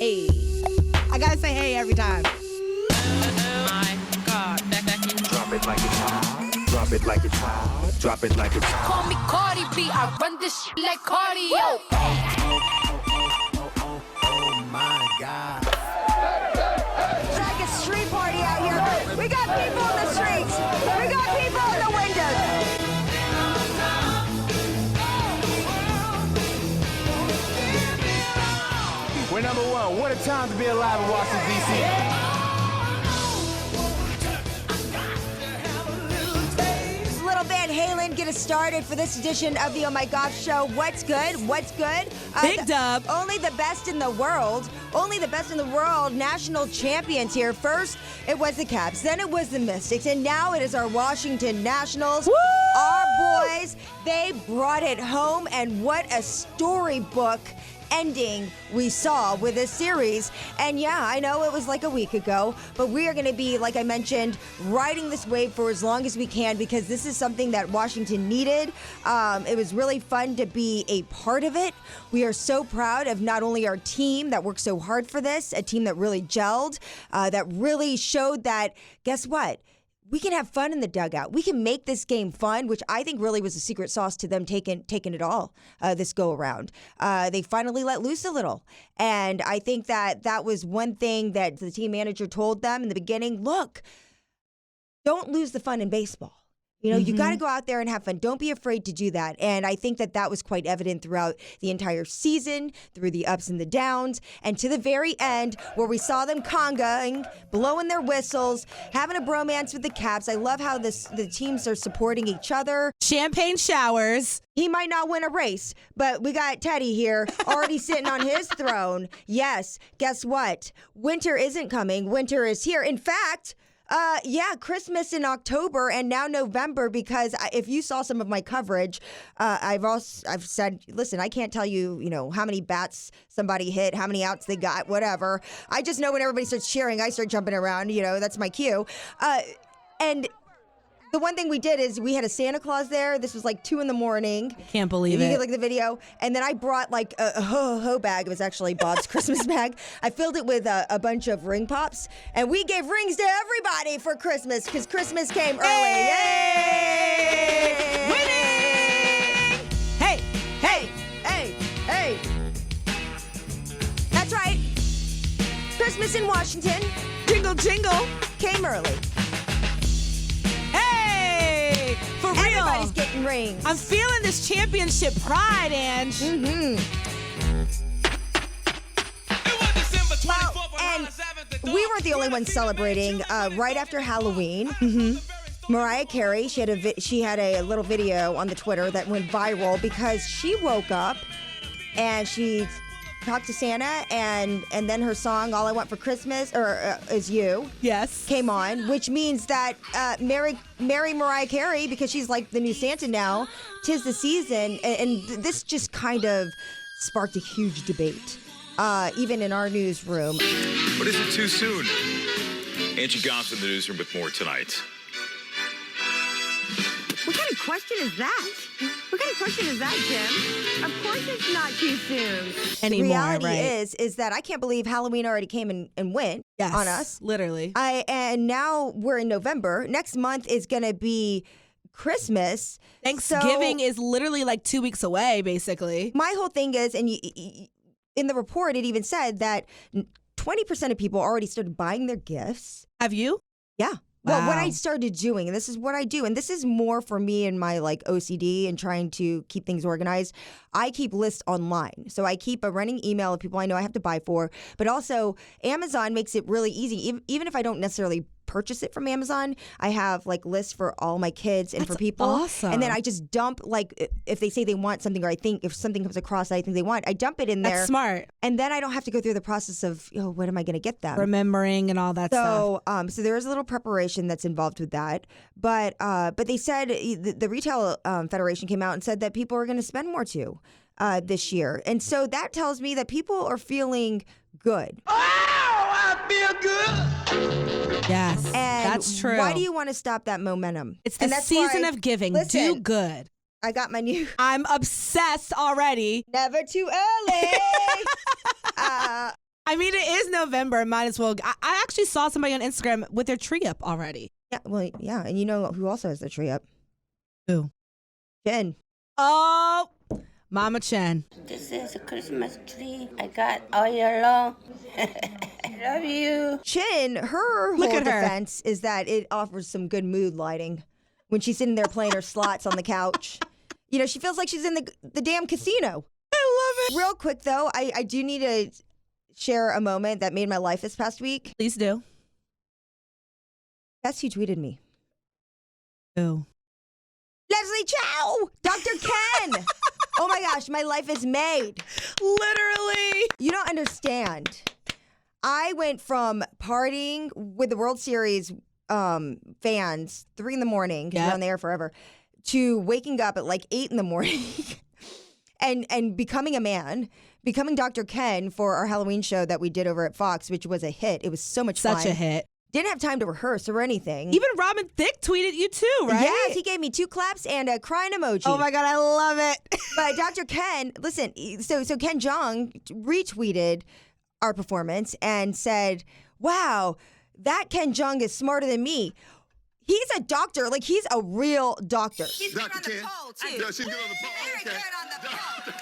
Hey. I gotta say hey every time. My God. Drop it like it's hot. Drop it like it's hot. Drop it like it's hot. Call me Cardi B. I run this shit like cardio. Oh my God. It's like a street party out here. We got people in the streets. We got people in the windows. We're number one. What a time to be alive in Washington, D.C. Little Van Halen, get us started for this edition of the Oh My Goff Show. What's good? What's good? Big dub. Only the best in the world. Only the best in the world. National champions here. First, it was the Caps. Then it was the Mystics. And now it is our Washington Nationals. Woo! Our boys, they brought it home. And what a storybook ending we saw with this series. And yeah, I know it was like a week ago, but we are going to be, like I mentioned, riding this wave for as long as we can because this is something that Washington needed. It was really fun to be a part of it. We are so proud of not only our team that worked so hard for this, a team that really gelled, that really showed that, guess what? We can have fun in the dugout. We can make this game fun, which I think really was the secret sauce to them taking it all this go around. They finally let loose a little. And I think that was one thing that the team manager told them in the beginning. Look, don't lose the fun in baseball. You know, you got to go out there and have fun. Don't be afraid to do that. And I think that was quite evident throughout the entire season, through the ups and the downs, and to the very end where we saw them congaing, blowing their whistles, having a bromance with the Caps. I love how the teams are supporting each other. Champagne showers. He might not win a race, but we got Teddy here already sitting on his throne. Yes, guess what? Winter isn't coming. Winter is here. In fact, Christmas in October and now November, because if you saw some of my coverage, I've said, listen, I can't tell you, how many bats somebody hit, how many outs they got, whatever. I just know when everybody starts cheering, I start jumping around, that's my cue. And the one thing we did is we had a Santa Claus there. This was like 2 a.m. Can't believe it. You get like the video. And then I brought like a ho bag. It was actually Bob's Christmas bag. I filled it with a bunch of ring pops. And we gave rings to everybody for Christmas because Christmas came early. Hey! Yay! Winning! Hey! Hey! Hey! Hey! That's right. Christmas in Washington Jingle, jingle. came early. For real. Everybody's getting rings. I'm feeling this championship pride, Ange. Well, and we weren't the only ones celebrating. Right after Halloween, Mariah Carey, she had a little video on the Twitter that went viral because she woke up and she talked to Santa, and then her song "All I Want for Christmas" is You. Yes. Came on, which means that marry Mariah Carey because she's like the new Santa now. 'Tis the season, and this just kind of sparked a huge debate, even in our newsroom. But is it too soon? Angie Goff's in the newsroom with more tonight. What kind of question is that? What kind of question is that, Jim? Of course it's not too soon. Anymore, the reality right? is that I can't believe Halloween already came and went on us. Literally. And now we're in November. Next month is going to be Christmas. Thanksgiving is literally like 2 weeks away, basically. My whole thing is, and in the report, it even said that 20% of people already started buying their gifts. Have you? Yeah. Well, what Wow. I started doing, and this is what I do, and this is more for me and my like OCD and trying to keep things organized. I keep lists online. So I keep a running email of people I know I have to buy for, but also Amazon makes it really easy. Even if I don't necessarily purchase it from Amazon, I have like lists for all my kids and That's for people. awesome. And then I just dump, like, if they say they want something, or I think if something comes across that I think they want, I dump it in there. That's smart. And then I don't have to go through the process of, what am I going to get them? Remembering and all that stuff. So there is a little preparation that's involved with that, but they said the Retail Federation came out and said that people are going to spend more too this year, and so that tells me that people are feeling good. Yes, And that's true. Why do you want to stop that momentum? It's the And that's season why- of giving. Do Listen, good. I got my new I'm obsessed already. Never Too Early. I mean, it is November. Might as well. I actually saw somebody on Instagram with their tree up already. Yeah, well, yeah, and you know who also has the tree up? Who? Jen. Oh, Mama Chen. This is a Christmas tree I got all year long. I love you. Chin, her Look whole at her. defense is that it offers some good mood lighting when she's sitting there playing her slots on the couch. You know, she feels like she's in the damn casino. I love it. Real quick, though, I do need to share a moment that made my life this past week. Please do. Guess who tweeted me? Who? Leslie Chow! Dr. Ken! Oh my gosh, my life is made. Literally. You don't understand. I went from partying with the World Series fans 3 in the morning, because Yep. we're on the air forever, to waking up at like 8 in the morning and becoming a man, becoming Dr. Ken for our Halloween show that we did over at Fox, which was a hit. It was so much fun. Such a hit. Didn't have time to rehearse or anything. Even Robin Thicke tweeted you too, right? Yes, he gave me 2 claps and a crying emoji. Oh my God, I love it. But Dr. Ken, listen, so Ken Jeong retweeted our performance and said, wow, that Ken Jeong is smarter than me. He's a doctor, like he's a real doctor. She's good on the pole, too. Yeah, she's good on the pole. Very good on the pole.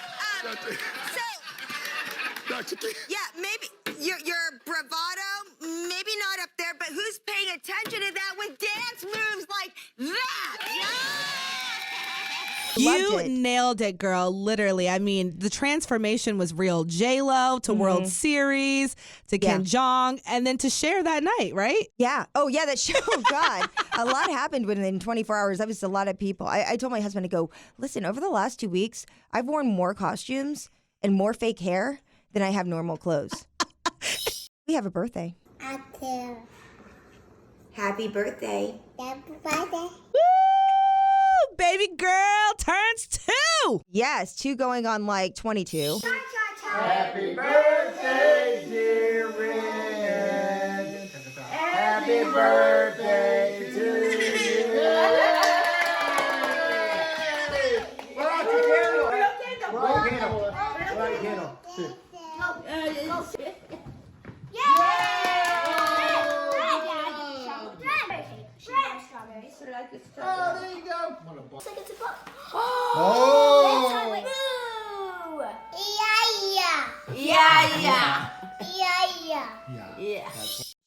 Dr. Ken. Yeah, maybe your bravado, maybe not up there, but who's paying attention to that with dance moves like that? You Loved it. nailed it, girl. Literally. I mean, the transformation was real. J-Lo to World Series to Ken Jeong, and then to share that night, right? Yeah. Oh, yeah, that show. Oh, God. A lot happened within 24 hours. That was a lot of people. I told my husband to go, listen, over the last 2 weeks, I've worn more costumes and more fake hair than I have normal clothes. We have a birthday. Happy birthday. Woo! Baby girl turns 2. Yes, 2 going on like 22. Happy birthday, dear Ren. Happy birthday to you. Where are the candles? Where are the candles? Where are the candles? Oh, there you go. Oh.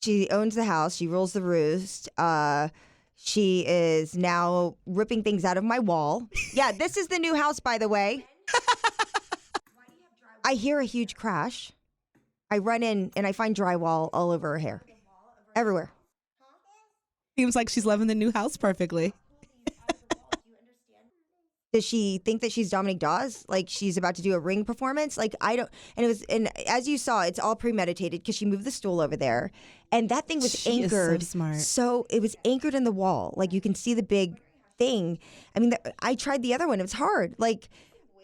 She owns the house. She rules the roost. She is now ripping things out of my wall. Yeah, this is the new house, by the way. I hear a huge crash. I run in and I find drywall all over her hair. Everywhere. Seems like she's loving the new house perfectly. Does she think that she's Dominique Dawes? Like she's about to do a Ring performance? Like I don't. And as you saw, it's all premeditated because she moved the stool over there, and that thing was She is anchored. so smart. So it was anchored in the wall. Like you can see the big thing. I mean, I tried the other one. It was hard. Like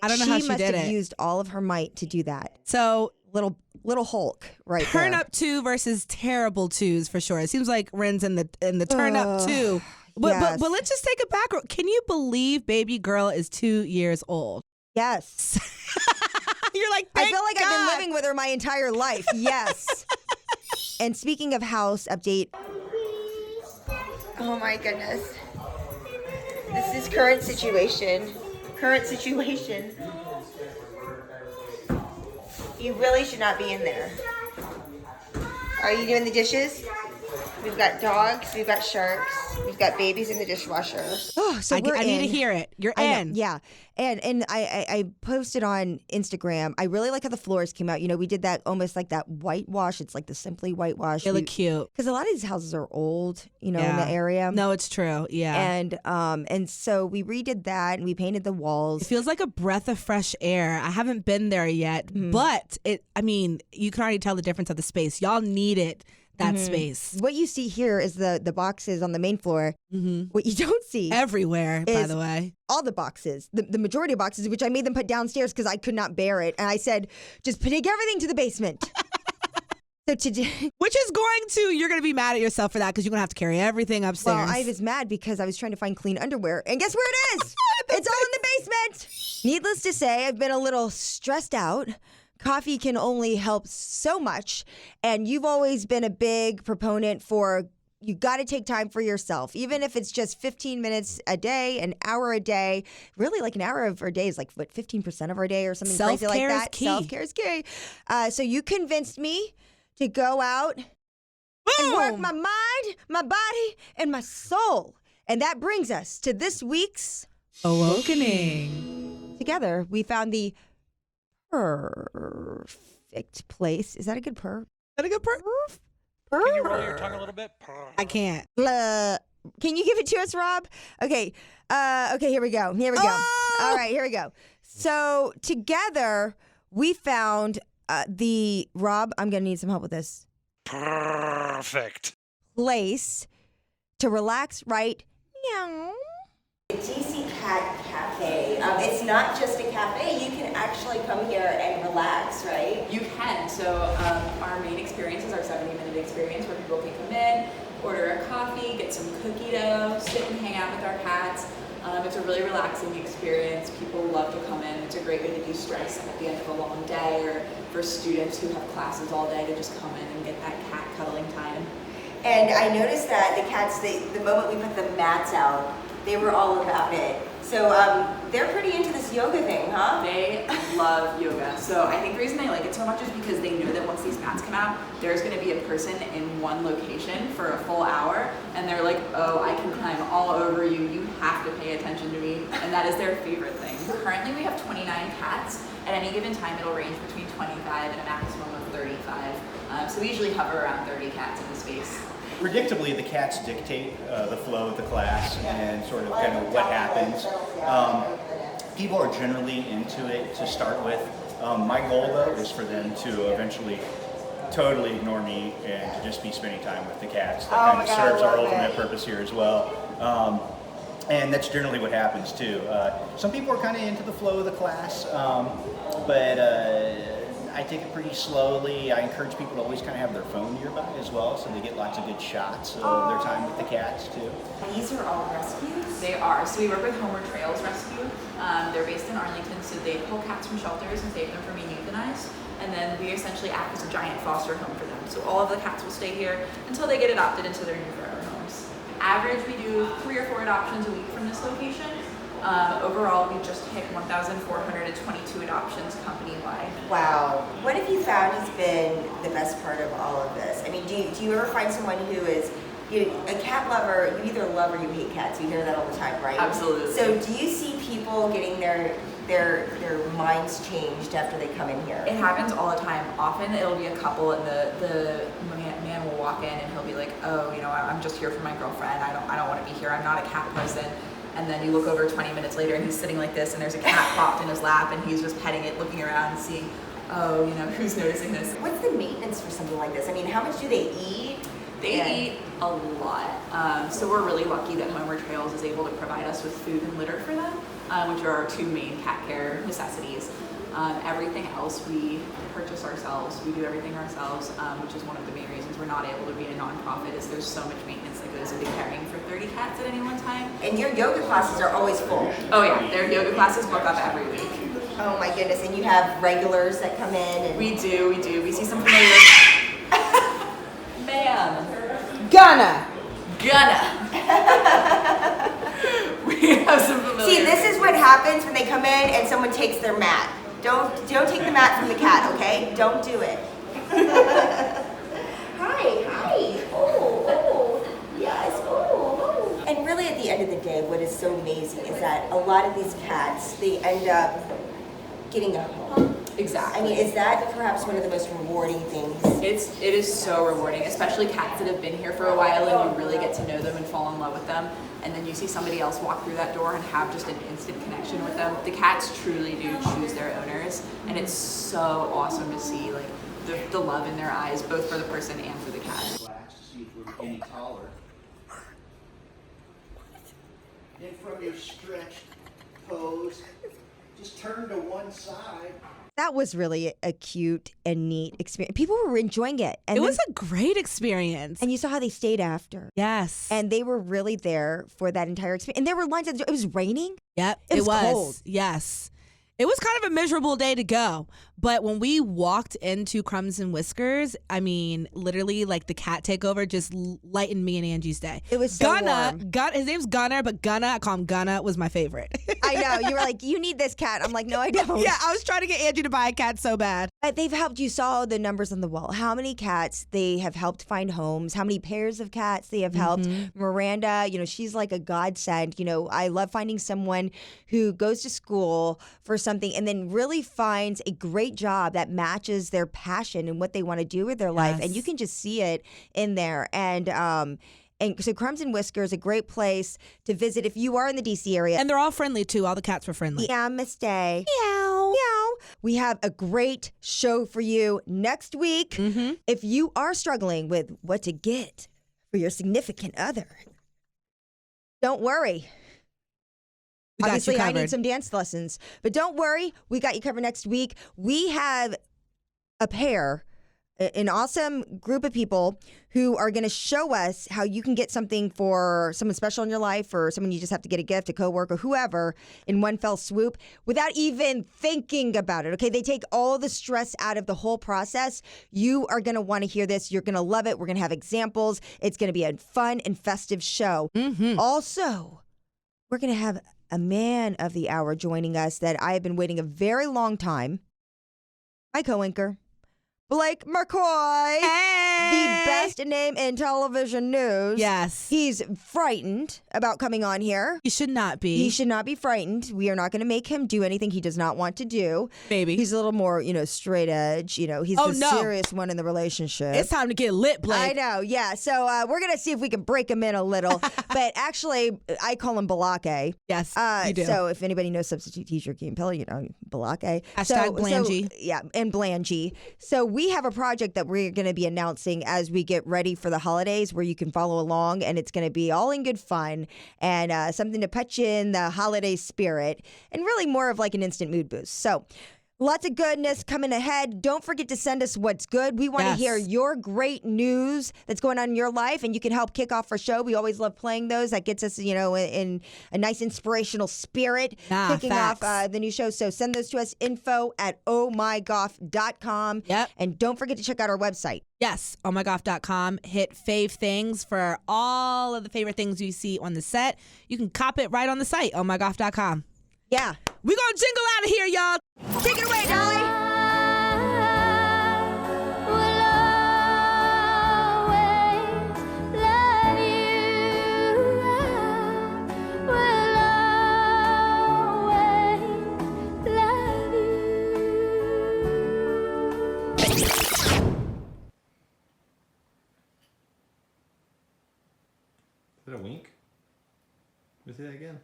I don't know how she must did have it. used all of her might to do that. So Little Hulk, right turn there. up 2 versus terrible 2s for sure. It seems like Ren's in the turn up 2. But let's just take it back. Can you believe baby girl is 2 years old? Yes. You're like, I thank feel like I've God. been living with her my entire life. Yes. And speaking of house update. Oh my goodness. This is current situation. You really should not be in there. Are you doing the dishes? We've got dogs, we've got sharks, we've got babies in the dishwasher. Oh, so I need to hear it. You're in. Yeah. And I posted on Instagram. I really like how the floors came out. You know, we did that almost like that whitewash. It's like the Simply whitewash. They look cute. Because a lot of these houses are old, you know, in the area. No, it's true. Yeah. And so we redid that and we painted the walls. It feels like a breath of fresh air. I haven't been there yet, but you can already tell the difference of the space. Y'all needed that space. What you see here is the boxes on the main floor. What you don't see everywhere, by the way. All the boxes, the majority of boxes, which I made them put downstairs because I could not bear it. And I said, just take everything to the basement. So today, you're going to be mad at yourself for that because you're going to have to carry everything upstairs. Well, I was mad because I was trying to find clean underwear. And guess where it is? It's all in the basement. Needless to say, I've been a little stressed out coffee can only help so much. And you've always been a big proponent for you got to take time for yourself, even if it's just 15 minutes a day, an hour a day. Really, like an hour of our day is like, what, 15% of our day or something crazy like that? Key. Self-care is key. So you convinced me to go out and work my mind, my body, and my soul. And that brings us to this week's Awakening. Together, we found the perfect place. Is that a good purr? Is that a good purr? Can you roll your tongue a little bit? I can't. Can you give it to us, Rob? Okay. Okay, here we go. Oh! All right, here we go. So together, we found Rob, I'm going to need some help with this. Perfect. Place to relax, right? Meow. The GC Cat Cafe. It's not just a cafe. You can actually come here and relax, right? You can. So our main experience is our 70-minute experience where people can come in, order a coffee, get some cookie dough, sit and hang out with our cats. It's a really relaxing experience. People love to come in. It's a great way to de-stress at the end of a long day, or for students who have classes all day to just come in and get that cat cuddling time. And I noticed that the cats, the moment we put the mats out, they were all about it. So they're pretty into this yoga thing, huh? They love yoga. So I think the reason they like it so much is because they know that once these mats come out, there's going to be a person in one location for a full hour. And they're like, oh, I can climb all over you. You have to pay attention to me. And that is their favorite thing. Currently we have 29 cats. At any given time, it'll range between 25 and a maximum of 35. So we usually hover around 30 cats in the space. Predictably, the cats dictate the flow of the class and sort of kind of what happens. People are generally into it to start with. My goal, though, is for them to eventually totally ignore me and to just be spending time with the cats. That kind of serves our ultimate purpose here as well. And that's generally what happens, too. Some people are kind of into the flow of the class, but I take it pretty slowly. I encourage people to always kind of have their phone nearby as well, so they get lots of good shots of their time with the cats too. These are all rescues? They are. So we work with Homeward Trails Rescue. They're based in Arlington, so they pull cats from shelters and save them from being euthanized. And then we essentially act as a giant foster home for them. So all of the cats will stay here until they get adopted into their new forever homes. Average, we do 3 or 4 adoptions a week from this location. Overall, we just hit 1,422 adoptions company-wide. Wow. What have you found has been the best part of all of this? I mean, do you ever find someone who is a cat lover? You either love or you hate cats. You hear that all the time, right? Absolutely. So do you see people getting their minds changed after they come in here? It happens all the time. Often it'll be a couple and the man will walk in and he'll be like, oh, I'm just here for my girlfriend. I don't want to be here. I'm not a cat person. And then you look over 20 minutes later and he's sitting like this and there's a cat popped in his lap and he's just petting it, looking around and seeing, oh, who's noticing this. What's the maintenance for something like this? I mean, how much do they eat? They eat a lot. So we're really lucky that Homeward Trails is able to provide us with food and litter for them, which are our 2 main cat care necessities. Everything else we purchase ourselves. We do everything ourselves, which is one of the main reasons we're not able to be a nonprofit, is there's so much maintenance that goes into caring for 30 cats at any one time. And your yoga classes are always full. Oh yeah, their yoga classes book up every week. Oh my goodness, and you have regulars that come in? And We do. We see some familiar... Ma'am. Gonna. We have some familiar... See, this is what happens when they come in and someone takes their mat. Don't take the mat from the cat, okay? Don't do it. Hi. Oh, yes. Oh. And really, at the end of the day, what is so amazing is that a lot of these cats, they end up getting a home. Exactly. I mean, is that perhaps one of the most rewarding things? It is so rewarding, especially cats that have been here for a while and you really get to know them and fall in love with them. And then you see somebody else walk through that door and have just an instant connection with them. The cats truly do choose their owners, and it's so awesome to see like the love in their eyes, both for the person and for the cat. Relax to see if we're any taller. And from your stretched pose, just turn to one side. That was really a cute and neat experience. People were enjoying it. And it was a great experience. And you saw how they stayed after. Yes. And they were really there for that entire experience. And there were lines. It was raining. Yep. It was cold. Yes. It was kind of a miserable day to go, But when we walked into Crumbs and Whiskers, I mean, literally, like the cat takeover just lightened me and Angie's day. It was so warm. His name's Gunner, but Gunna, I call him Gunna, was my favorite. I know. You were like, you need this cat. I'm like, no, I don't. Yeah, I was trying to get Angie to buy a cat so bad. They've helped. You saw the numbers on the wall. How many cats they have helped find homes, how many pairs of cats they have helped. Miranda, she's like a godsend. I love finding someone who goes to school for something and then really finds a great job that matches their passion and what they want to do with their life. And you can just see it in there. And so Crumbs and Whiskers, a great place to visit if you are in the D.C. area. And they're all friendly, too. All the cats were friendly. Yeah, Miss Day. Meow. Meow. We have a great show for you next week. If you are struggling with what to get for your significant other, don't worry. Obviously, I need some dance lessons. But don't worry. We got you covered next week. We have a pair, an awesome group of people who are going to show us how you can get something for someone special in your life or someone you just have to get a gift, a coworker, whoever, in one fell swoop without even thinking about it. Okay, they take all the stress out of the whole process. You are going to want to hear this. You're going to love it. We're going to have examples. It's going to be a fun and festive show. Also, we're going to have a man of the hour joining us that I have been waiting a very long time. My co-anchor, Blake McCoy, the best name in television news. Yes. He's frightened about coming on here. He should not be. He should not be frightened. We are not going to make him do anything he does not want to do. Maybe. He's a little more, straight edge. He's the serious one in the relationship. It's time to get lit, Blake. I know, yeah. So we're going to see if we can break him in a little. But actually, I call him Balake. Yes, you do. So if anybody knows substitute teacher Key and Pilly, Balake. Hashtag Blangie. Yeah, and Blangie. So we have a project that we're going to be announcing as we get ready for the holidays where you can follow along, and it's going to be all in good fun and something to put you in the holiday spirit and really more of like an instant mood boost. So lots of goodness coming ahead. Don't forget to send us what's good. We want to hear your great news that's going on in your life, and you can help kick off our show. We always love playing those. That gets us, in a nice inspirational spirit, kicking off the new show. So send those to us, info@ohmygoff.com. Yep. And don't forget to check out our website. Yes, ohmygoff.com. Hit fave things for all of the favorite things you see on the set. You can cop it right on the site, ohmygoff.com. Yeah. We're going to jingle out of here, y'all. Take it away, Dolly. Is that a wink? Let's say that again.